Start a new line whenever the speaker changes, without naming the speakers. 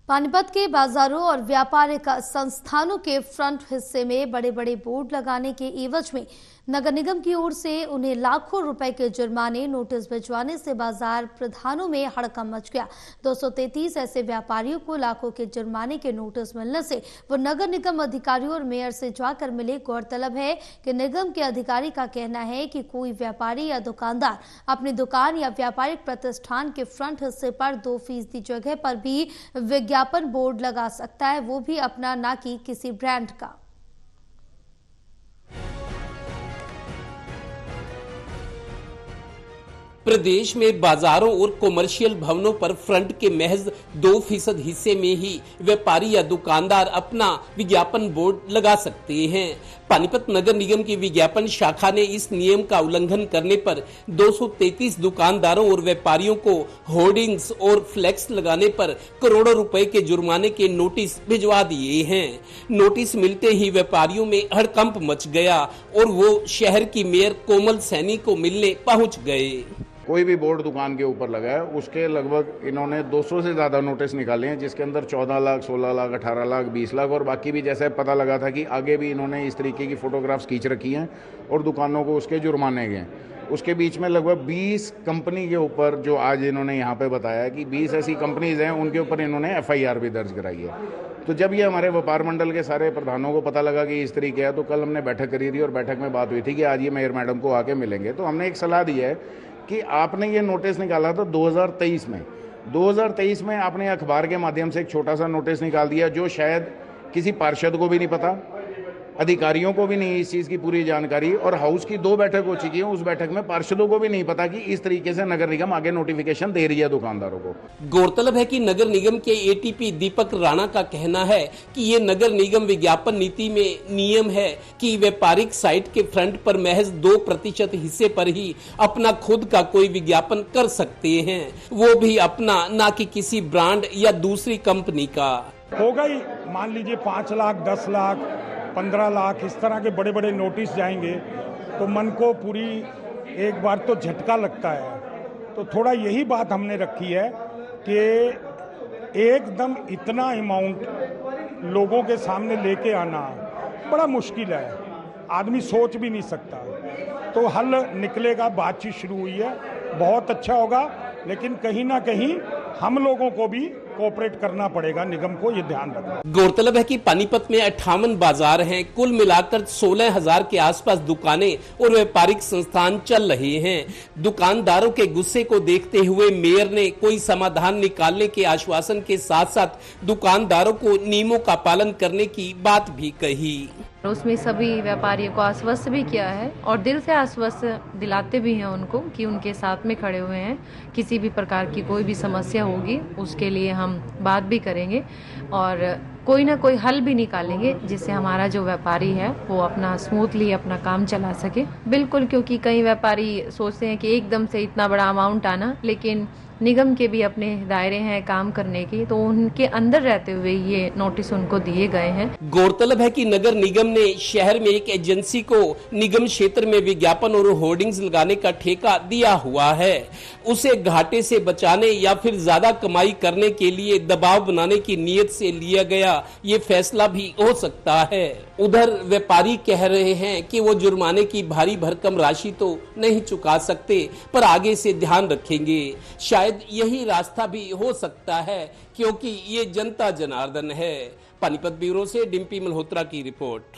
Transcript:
पानीपत के बाजारों और व्यापारिक संस्थानों के फ्रंट हिस्से में बड़े बड़े बोर्ड लगाने के एवज में नगर निगम की ओर से उन्हें लाखों रुपए के जुर्माने नोटिस भिजवाने से बाजार प्रधानों में हड़कंप मच गया। 233 ऐसे व्यापारियों को लाखों के जुर्माने के नोटिस मिलने से वो नगर निगम अधिकारियों और मेयर से जाकर मिले। गौरतलब है कि निगम के अधिकारी का कहना है कि कोई व्यापारी या दुकानदार अपनी दुकान या व्यापारिक प्रतिष्ठान के फ्रंट हिस्से पर 2% जगह पर भी विज्ञापन बोर्ड लगा सकता है, वो भी अपना, ना कि किसी ब्रांड का।
प्रदेश में बाजारों और कॉमर्शियल भवनों पर फ्रंट के महज 2% हिस्से में ही व्यापारी या दुकानदार अपना विज्ञापन बोर्ड लगा सकते हैं। पानीपत नगर निगम की विज्ञापन शाखा ने इस नियम का उल्लंघन करने पर 233 दुकानदारों और व्यापारियों को होर्डिंग्स और फ्लैक्स लगाने पर करोड़ों रुपए के जुर्माने के नोटिस भिजवा दिए हैं। नोटिस मिलते ही व्यापारियों में हड़कंप मच गया और वो शहर की मेयर कोमल सैनी को मिलने पहुंच गए।
कोई भी बोर्ड दुकान के ऊपर लगा है उसके लगभग इन्होंने 200 से ज़्यादा नोटिस निकाले हैं, जिसके अंदर 14 लाख, 16 लाख, 18 लाख, 20 लाख और बाकी भी जैसे पता लगा था कि आगे भी इन्होंने इस तरीके की फ़ोटोग्राफ्स खींच रखी हैं और दुकानों को उसके जुर्माने गए। उसके बीच में लगभग 20 कंपनी के ऊपर, जो आज इन्होंने यहाँ पे बताया कि 20 ऐसी कंपनीज हैं, उनके ऊपर इन्होंने FIR भी दर्ज कराई है। तो जब ये हमारे व्यापार मंडल के सारे प्रधानों को पता लगा कि इस तरीके है, तो कल हमने बैठक करी थी और बैठक में बात हुई थी कि आज ये मेयर मैडम को आके मिलेंगे। तो हमने एक सलाह दी है कि आपने ये नोटिस निकाला था 2023 में। 2023 में आपने अखबार के माध्यम से एक छोटा सा नोटिस निकाल दिया, जो शायद किसी पार्षद को भी नहीं पता, अधिकारियों को भी नहीं इस चीज़ की पूरी जानकारी, और हाउस की 2 बैठक हो चुकी है, उस बैठक में पार्षदों को भी नहीं पता कि इस तरीके से नगर निगम आगे नोटिफिकेशन दे रही है दुकानदारों को।
गौरतलब है कि नगर निगम के ATP दीपक राणा का कहना है कि ये नगर निगम विज्ञापन नीति में नियम है कि व्यापारिक साइट के फ्रंट पर महज 2% हिस्से पर ही अपना खुद का कोई विज्ञापन कर सकते हैं, वो भी अपना, ना कि किसी ब्रांड या दूसरी कंपनी का।
होगा ही, मान लीजिए 5 लाख, 10 लाख, 15 लाख इस तरह के बड़े बड़े नोटिस जाएंगे तो मन को पूरी एक बार तो झटका लगता है। तो थोड़ा यही बात हमने रखी है कि एकदम इतना अमाउंट लोगों के सामने लेके आना बड़ा मुश्किल है, आदमी सोच भी नहीं सकता। तो हल निकलेगा, बातचीत शुरू हुई है, बहुत अच्छा होगा, लेकिन कहीं ना कहीं हम लोगों को भी कोऑपरेट करना पड़ेगा, निगम को ये ध्यान रखना।
गौरतलब है कि पानीपत में 58 बाजार हैं, कुल मिलाकर 16,000 के आसपास दुकानें और व्यापारिक संस्थान चल रहे हैं। दुकानदारों के गुस्से को देखते हुए मेयर ने कोई समाधान निकालने के आश्वासन के साथ साथ दुकानदारों को नियमों का पालन करने की बात भी कही।
उसमें सभी व्यापारियों को आश्वस्त भी किया है और दिल से आश्वस्त दिलाते भी हैं उनको कि उनके साथ में खड़े हुए हैं। किसी भी प्रकार की कोई भी समस्या होगी उसके लिए हम बात भी करेंगे और कोई ना कोई हल भी निकालेंगे, जिससे हमारा जो व्यापारी है वो अपना स्मूथली अपना काम चला सके। बिल्कुल, क्योंकि कई व्यापारी सोचते हैं कि एकदम से इतना बड़ा अमाउंट आना, लेकिन निगम के भी अपने दायरे हैं काम करने की, तो उनके अंदर रहते हुए ये नोटिस उनको दिए गए हैं।
गौरतलब है कि नगर निगम ने शहर में एक एजेंसी को निगम क्षेत्र में विज्ञापन और होर्डिंग्स लगाने का ठेका दिया हुआ है। उसे घाटे से बचाने या फिर ज्यादा कमाई करने के लिए दबाव बनाने की नीयत से लिया गया ये फैसला भी हो सकता है। उधर व्यापारी कह रहे हैं कि वो जुर्माने की भारी भरकम राशि तो नहीं चुका सकते, पर आगे से ध्यान रखेंगे। शायद यही रास्ता भी हो सकता है, क्योंकि ये जनता जनार्दन है। पानीपत ब्यूरो से डिम्पी मल्होत्रा की रिपोर्ट।